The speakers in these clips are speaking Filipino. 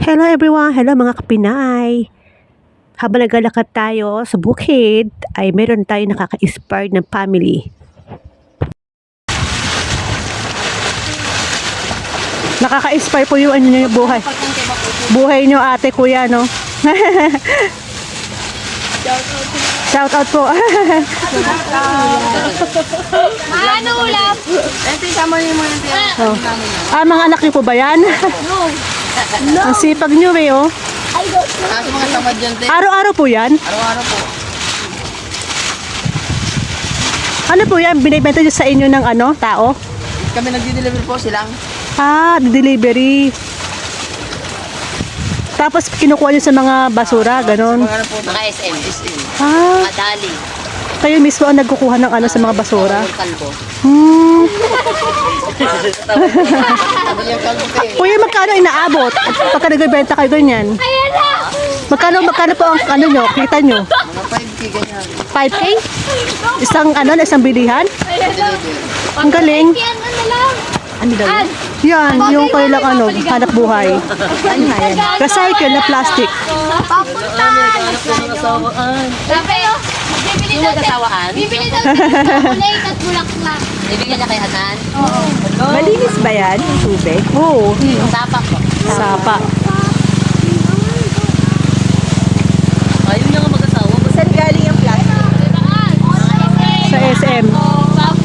Hello everyone! Hello mga kapinay! Habang naglalakad tayo sa bukid, ay meron tayo nakaka-inspired ng family. Nakaka-inspire po yung ano nyo, buhay. Buhay nyo ate, kuya, no? Shout out po. Ano ulam? Ito yung tama niyo mo yung Oh. Mga anak niyo po ba yan? Ang sipag nyo eh, oh. Kaso mga tamad dyan, te. Araw-araw po yan? Araw-araw po. Ano po yan? Binibenta nyo sa inyo ng ano, tao? Kami nagdi-deliver po silang. Delivery. Tapos kinukuha nyo sa mga basura, ganon. Mga ano po, Mga SM. SM. Madali. Kayo mismo ang nagkukuha ng ano sa mga basura. Kalbo. Sabi yung kalbo, te. Kuya, magkano inaabot? Pagka nagbebenta kayo ganyan? Magkano po ang ano nyo, kita nyo? Mga 5K ganyan. 5K? Isang bilihan? Deliver. Ang galing. Yan, ano lang. Ano daw? Yan, yung kailang ano, hanap buhay. Ano nga yan? Recycle na plastic. Papuntan! Sabi, bibili daw Mag-asawaan? Bibili daw ng kulay at bulaklak. Ibigyan niya kay Hanan? Malinis ba yan? Tubig? Oo. Tapak po. Sapa. Ayun niya nga mag-asawa. Saan galing yung plastic? Sa SM.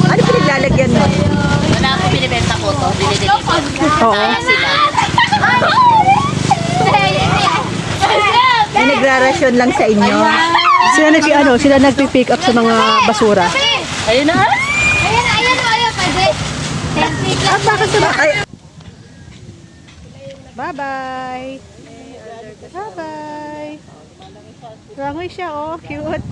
Ano pinaglalagyan mo? Wala akong binibenta po to. Dinideliver. Oo. Kaya sila. May nagrarasyon lang sa inyo? Sila nagpi-pick up sa mga basura. Ayun na. Ayan, pwede. Bakit sila? Ay, Bye-bye. Bye-bye. Rangoy siya, oh. Cute.